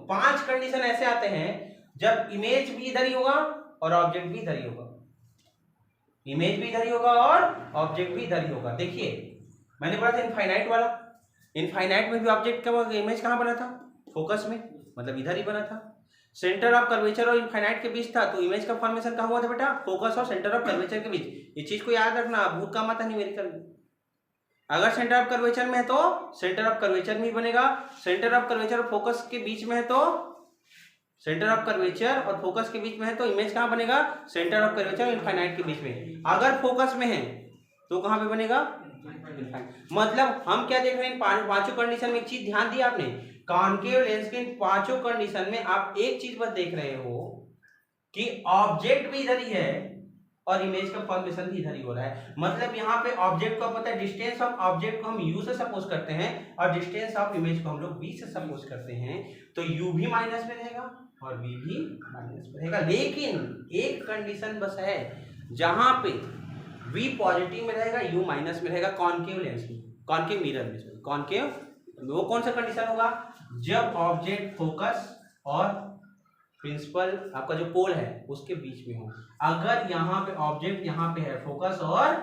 5 कंडीशन ऐसे आते हैं जब इमेज भी इधर ही होगा और ऑब्जेक्ट भी इधर ही होगा, इमेज भी इधर ही होगा और ऑब्जेक्ट भी इधर ही होगा। देखिए मैंने बोला था इनफाइनाइट वाला, इनफाइनाइट में भी ऑब्जेक्ट का इमेज कहां बना था, फोकस में, मतलब इधर ही बना था। सेंटर ऑफ कर्वेचर और इनफाइनाइट के बीच था, तो इमेज का फॉर्मेशन कहां हुआ था बेटा, फोकस और सेंटर ऑफ कर्वेचर के बीच। इस चीज को याद रखना, भूत काम आता है न्यूमेरिकल में। अगर सेंटर ऑफ कर्वेचर में है तो सेंटर ऑफ कर्वेचर में बनेगा, सेंटर ऑफ कर्वेचर और फोकस के बीच में है तो सेंटर ऑफ कर्वेचर और फोकस के बीच में है तो इमेज कहां बनेगा, सेंटर ऑफ कर्वेचर और इनफाइनाइट के बीच में। अगर फोकस में है तो कहां पे बनेगा, मतलब हम क्या देख रहे हैं, पांचों कंडीशन में एक चीज ध्यान दी आपने, कॉन्केव लेंस के 5 कंडीशन में आप एक चीज बस देख रहे हो कि ऑब्जेक्ट भी इधर ही है और इमेज का फॉर्मेशन भी इधर ही हो रहा है। मतलब यहाँ पे ऑब्जेक्ट को पता है, डिस्टेंस ऑफ ऑब्जेक्ट को हम u से सपोज करते हैं और डिस्टेंस ऑफ इमेज को हम लोग v से सपोज करते हैं, तो u भी माइनस में रहेगा और v भी माइनस में रहेगा। लेकिन एक कंडीशन बस है जहां पे v पॉजिटिव में रहेगा, u माइनस में रहेगा, कॉन्केव लेंस में, कॉन्केव मिरर में, कॉन्केव। वो कौन सा कंडीशन होगा, जब ऑब्जेक्ट फोकस और प्रिंसिपल आपका जो पोल है उसके बीच में हो। अगर यहाँ पे ऑब्जेक्ट यहाँ पे है, फोकस और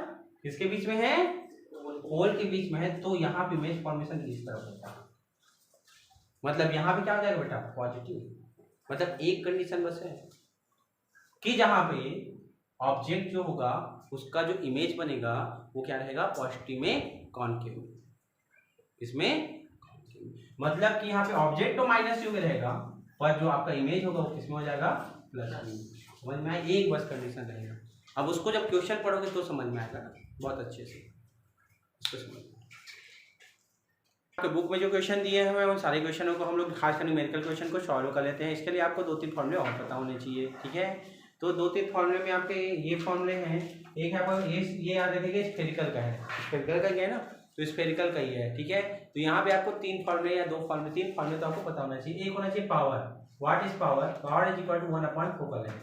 किसके बीच में है, पोल के बीच में है, तो यहाँ पे इमेज फॉर्मेशन इस तरफ होता है। मतलब यहाँ पे क्या हो जाएगा बेटा, पॉजिटिव। मतलब एक कंडीशन बस है कि जहाँ पे ऑब्जेक्ट जो होगा उसका जो इमेज बनेगा वो क्या रहेगा, पॉजिटिव में कॉन्केव, इसमें मतलब कि यहाँ पे ऑब्जेक्ट तो माइनस यू में रहेगा पर जो आपका इमेज होगा वो किसमें हो जाएगा, प्लस यू। समझ में आया, एक बस कंडीशन रहेगा। अब उसको जब क्वेश्चन पढ़ोगे तो समझ में आएगा बहुत अच्छे से, इसको समझ। आपके बुक में जो क्वेश्चन दिए हैं उन सारे क्वेश्चनों को हम लोग खासकर न्यूमेरिकल क्वेश्चन को सॉल्व कर लेते हैं। इसके लिए आपको 2-3 फॉर्मूले और पता होने चाहिए, ठीक है। तो 2-3 फॉर्मूले में आपके ये फॉर्मूले हैं, एक है आपका ये याद रखिएगा स्फेरिकल का है, स्फेरिकल का क्या है ना, तो स्फेरिकल का ही है, ठीक है। तो यहाँ पे आपको 3 फॉर्मूले या 2 फॉर्मूले, 3 फॉर्मूले तो आपको पता होना चाहिए। एक होना चाहिए power, what is power, power is equal to 1 upon focal length,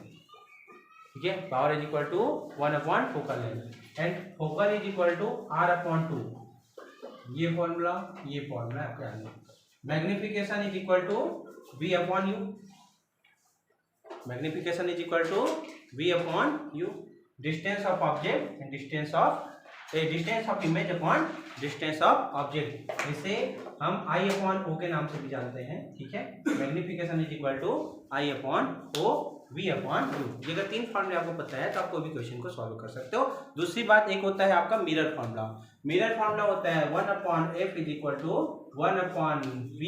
ठीक है, power is equal to 1 upon focal length and focal is equal to r upon 2। ये फॉर्मूला आपका है। Magnification is equal to v upon u, magnification is equal to v upon u। Distance of object and distance of image upon distance of object, इसे हम i अपॉन o के नाम से भी जानते हैं, ठीक है। Magnification is equal to i upon o v upon u। ये अगर 3 फॉर्मूले आपको पता है तो आप कोई भी क्वेश्चन को सॉल्व कर सकते हो। दूसरी बात, एक होता है आपका मिरर फॉर्मूला। मिरर फॉर्मूला होता है 1 upon f is equal to 1 upon v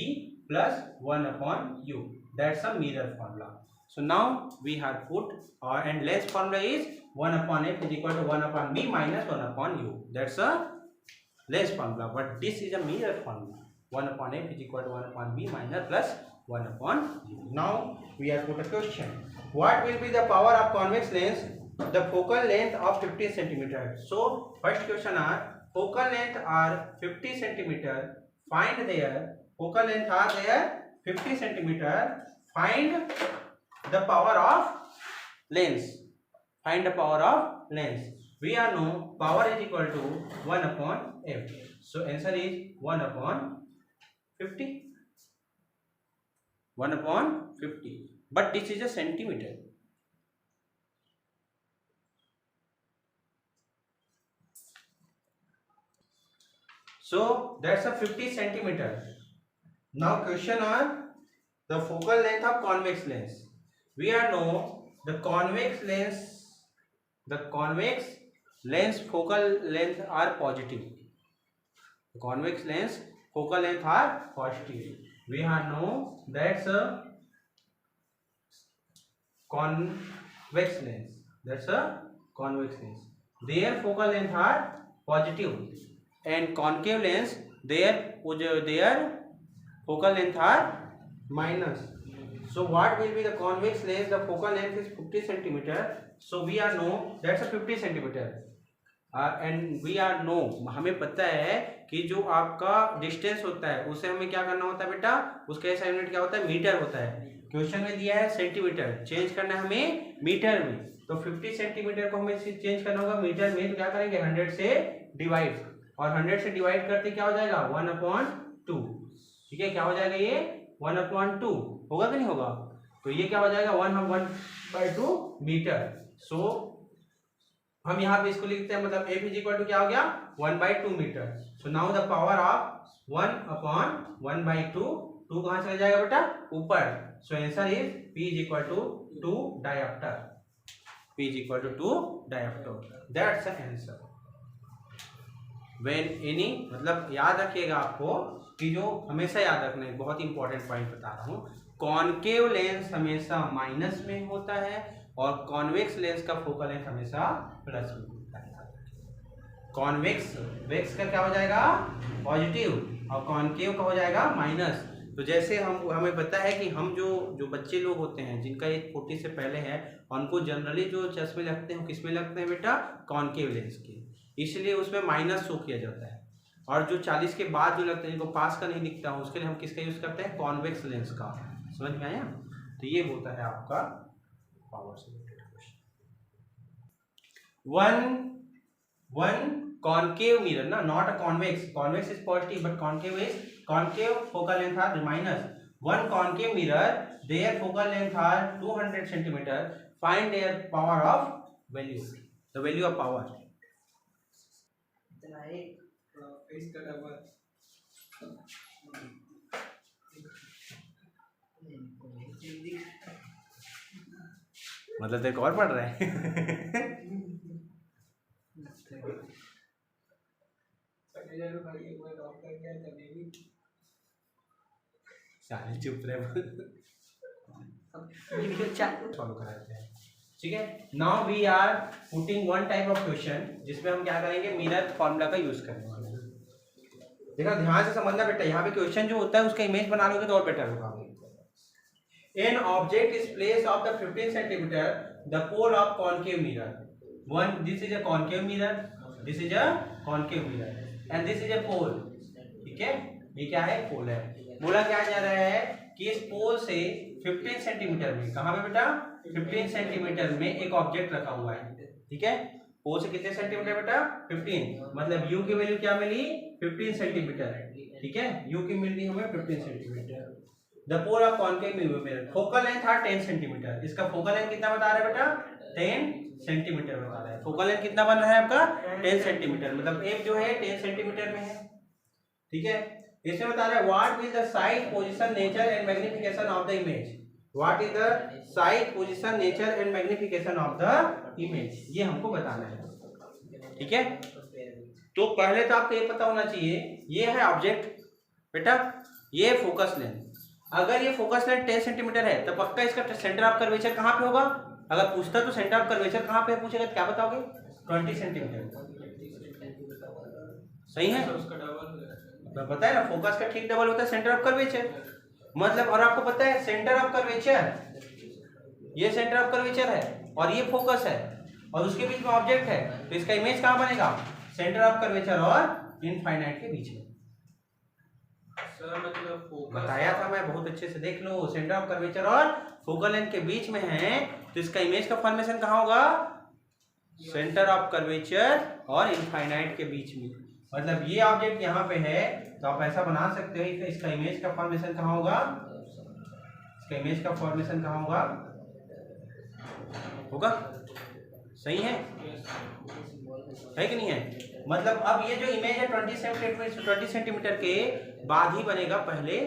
plus 1 upon u, that's a mirror formula. So now we have put and length formula is 1 upon f is equal to 1 upon b minus 1 upon u. That's a less formula, but this is a mirror formula. 1 upon f is equal to 1 upon b minus plus 1 upon u. Now we are put a question. What will be the power of convex lens? The focal length of 50 centimeter. So first question are focal length are 50 centimeter. Find their focal length are there 50 centimeter. Find the power of lens. Find the power of lens. We are know power is equal to 1 upon f. So answer is 1 upon 50. 1 upon 50. But this is a centimeter. So that's a 50 centimeter. Now question are the focal length of convex lens. We are know the convex lens focal length are positive. The convex lens focal length are positive. We are know that's a convex lens. That's a convex lens. Their focal length are positive. And concave lens their focal length are minus. So what will be the convex lens? The focal length is 50 centimeter. So we are know that's a 50 centimeter. And we are know हमें पता है कि जो आपका डिस्टेंस होता है उसे हमें क्या करना होता है बेटा, उसका ऐसा यूनिट क्या होता है, मीटर होता है. क्वेश्चन में दिया है सेंटीमीटर, चेंज करना है हमें मीटर में. तो 50 सेंटीमीटर को हमें चेंज करना होगा मीटर में. तो क्या करेंगे 100 से डिवाइड, और 100 से डिवाइड करते क्या हो जाएगा 1/2. ठीक है, क्या हो जाएगा ये 1/2 होगा कि नहीं होगा. तो ये क्या हो जाएगा 1/2 मीटर. सो हम यहाँ पे इसको लिखते हैं, मतलब f इज इक्वल टू क्या हो गया 1/2 metre. So now the power of 1/1/2. 2 कहाँ चला जाएगा बेटा ऊपर. So answer is p is equal to 2 dioptre. p is equal to 2 dioptre. That's the answer. When any, मतलब याद रखिएगा आपको कि जो हमेशा याद रखना है, बहुत इंपॉर्टेंट पॉइंट बता रहा हूँ. कॉनकेव लेंस हमेशा माइनस में होता है और कॉन्वेक्स लेंस का फोकल लेंथ हमेशा प्लस में होता है. कॉन्वेक्स का क्या हो जाएगा पॉजिटिव और कॉनकेव का हो जाएगा माइनस. तो जैसे हमें पता है कि हम जो बच्चे लोग होते हैं जिनका एज 40 से पहले है, उनको जनरली जो चश्मे लगते हैं किस में लगते हैं बेटा, कॉनकेव लेंस के. इसलिए उसमें माइनस शो किया जाता है. और जो 40 के बाद जो लगते हैं जिनको पास का नहीं दिखता है, उसके लिए हम किसका यूज करते हैं, कॉन्वेक्स लेंस का. समझ में आया. तो ये होता है आपका पावर से related question. One concave mirror ना, not a convex. Convex is positive but concave focal length are minus. One concave mirror their focal length are 200 centimetre. Find their power of value, the value of power. मतलब एक और पढ़ रहे हैं. चुप रहे सॉल्व कराते हैं. ठीक है. Now we are putting one type of question जिसमें हम क्या करेंगे, मिरर फॉर्मूला का यूज करने वाले हैं. देखना ध्यान से समझना बेटा. यहाँ पे क्वेश्चन जो होता है उसका इमेज बना लोगे तो और बेटर होगा. An object is placed of the 15 centimeter, the pole of concave mirror. This is a concave mirror, this is a concave mirror, and this is a pole. ठीक है, ये क्या है, पोल है. बोला क्या जा रहा है कि इस पोल से 15 सेंटीमीटर में, कहाँ पे बेटा 15 सेंटीमीटर में एक ऑब्जेक्ट रखा हुआ है. ठीक है, पोल से कितने सेंटीमीटर बेटा 15, मतलब u की वैल्यू क्या मिली 15 सेंटीमीटर. ठीक है, u की मिल गई हमें 15 centimetre. The pole of concave mirror, focal length है 10 सेंटीमीटर. इसका फोकल लेंथ कितना बता रहा है बेटा 10 सेंटीमीटर बता रहा है. फोकल लेंथ कितना बन रहा है आपका 10 सेंटीमीटर, मतलब f जो है 10 सेंटीमीटर में है. ठीक है, इसमें बता रहा है what is the size position nature and magnification of the image. What is the size position nature and magnification of the image, ये हमको बताना है. ठीक है, तो पहले तो आपको ये पता होना चाहिए ये है ऑब्जेक्ट बेटा, ये फोकस लेंथ. अगर ये फोकस लेंथ 10 सेंटीमीटर है तो पक्का इसका सेंटर ऑफ कर्वेचर कहाँ पे होगा, अगर पूछता तो सेंटर ऑफ कर्वेचर कहाँ पे पूछेगा तो क्या बताओगे? 20 सेंटीमीटर। सही है, तो पता है ना, फोकस का ठीक डबल होता है सेंटर ऑफ कर्वेचर। मतलब और आपको पता है सेंटर ऑफ कर्वेचर, ये सेंटर ऑफ कर्वेचर है और ये फोकस है और उसके बीच में ऑब्जेक्ट है, तो इसका इमेज कहाँ बनेगा? सेंटर ऑफ कर्वेचर और इनफाइनाइट के बीच में। सर मतलब फोकस बताया था मैं, बहुत अच्छे से देख लो। सेंटर ऑफ कर्वेचर और फोकल लेंथ के बीच में है, तो इसका इमेज का फॉर्मेशन कहाँ होगा? सेंटर ऑफ कर्वेचर और इनफाइनाइट के बीच में। मतलब ये ऑब्जेक्ट यहाँ पे है तो आप ऐसा बना सकते हो कि इसका इमेज का फॉर्मेशन कहाँ होगा? इसका इमेज का फॉर्मेशन कहाँ होगा? होगा, सही है कि नहीं है? मतलब अब ये जो इमेज है 20 सेंटीमीटर के बाद ही बनेगा, पहले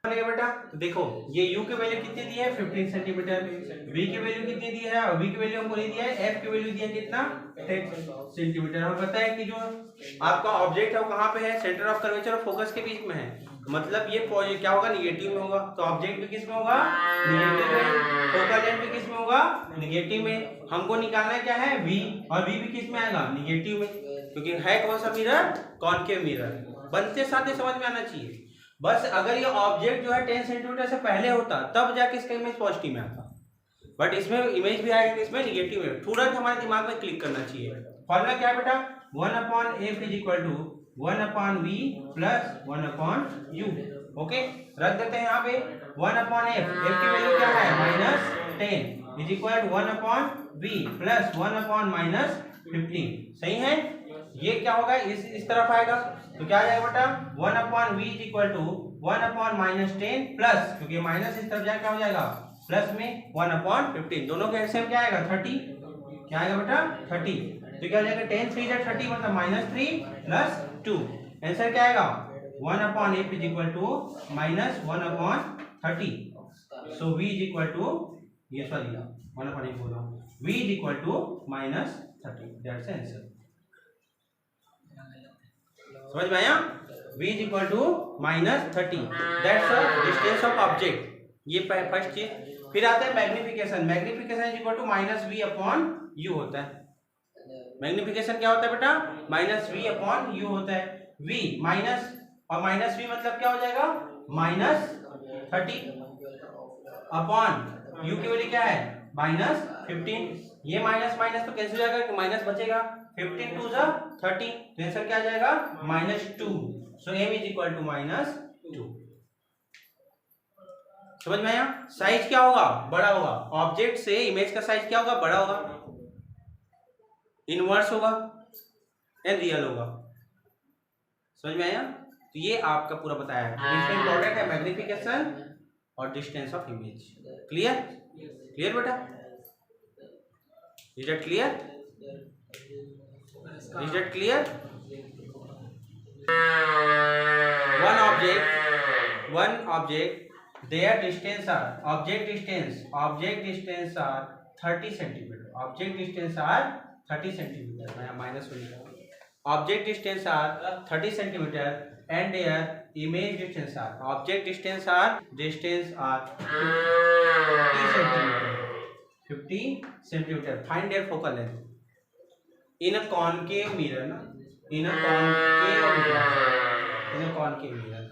बनेगा बेटा। तो देखो ये u की वैल्यू कितनी दी है? 15 सेंटीमीटर। v की वैल्यू कितनी दी है? और v की वैल्यू हमको नहीं दिया है, f की वैल्यू दी है कितना? 10 सेंटीमीटर। हमें पता है कि जो आपका ऑब्जेक्ट है वो कहाँ पे है? सेंटर ऑफ कर्वेचर और फोकस के बीच में है। मतलब ये क्या होगा? निगेटिव में होगा। तो ऑब्जेक्ट भी किस में होगा? निगेटिव में। फोकल लेंथ भी किस में होगा? निगेटिव में। हमको निकालना क्या है? v, और v भी किस में आएगा? निगेटिव में, क्योंकि है कौन सा मिरर? Concave mirror. बनते साथ ही समझ में आना चाहिए। बस अगर ये ऑब्जेक्ट जो है 10 सेंटीमीटर से पहले होता तब जाके इसका इमेज पॉजिटिव में आता, बट इसमें इमेज भी आएगा, इसमें निगेटिव में। तुरंत हमारे दिमाग में क्लिक करना चाहिए। फॉर्मूला क्या है बेटा? 1/f is equal to 1/v plus 1/u। Okay, रख देते हैं यहाँ पे 1/f, f की वैल्यू क्या है? -10 is equal to 1/v plus 1/-15। सही है, ये क्या होगा? इस तरफ आएगा तो क्या आ जाएगा बेटा? 1/v is equal to 1/-10 plus, क्योंकि माइनस इस तरफ जाए क्या हो जाएगा? प्लस में 1/15। दोनों के एलसीएम क्या आएगा? 30। क्या आएगा बेटा? 30। तो क्या हो जाएगा? 10 3 जा 30, मतलब -3 प्लस 2। आंसर क्या आएगा? 1/f is equal to -1/30। So v is equal to, ये सॉरी 1/8 बोल रहा हूँ, v is equal to -30। That's answer. समझ में आया? v is equal to -30, that's the distance of object. ये फर्स्ट चीज। फिर आता है magnification. Magnification is equal to -v/u होता है। मैग्निफिकेशन क्या होता है बेटा? -v/u होता है। v माइनस और -v मतलब क्या हो जाएगा? -30 अपॉन u की वैल्यू क्या है? -15। ये माइनस माइनस तो कैंसिल हो जाएगा कि माइनस बचेगा। 15 2 जा 30, तो आंसर क्या आ जाएगा? -2। सो m इज इक्वल टू -2। समझ में आया? साइज क्या होगा? बड़ा होगा। ऑब्जेक्ट से इमेज का साइज क्या होगा? बड़ा होगा, इनवर्स होगा एंड रियल होगा। समझ में आया? तो ये आपका पूरा बताया है। इसमें इंपॉर्टेंट है मैग्निफिकेशन और distance of image. Clear? Clear बेटा? Is it clear? Is that clear? One object, their distance are object distance are 30 centimeter. Object distance are 30 centimeter. मैं माइनस हो गया। Object distance are 30 centimeter and their image distance are 50 centimeter. 50 centimeter. Find their focal length. In a concave mirror, na? In a concave mirror.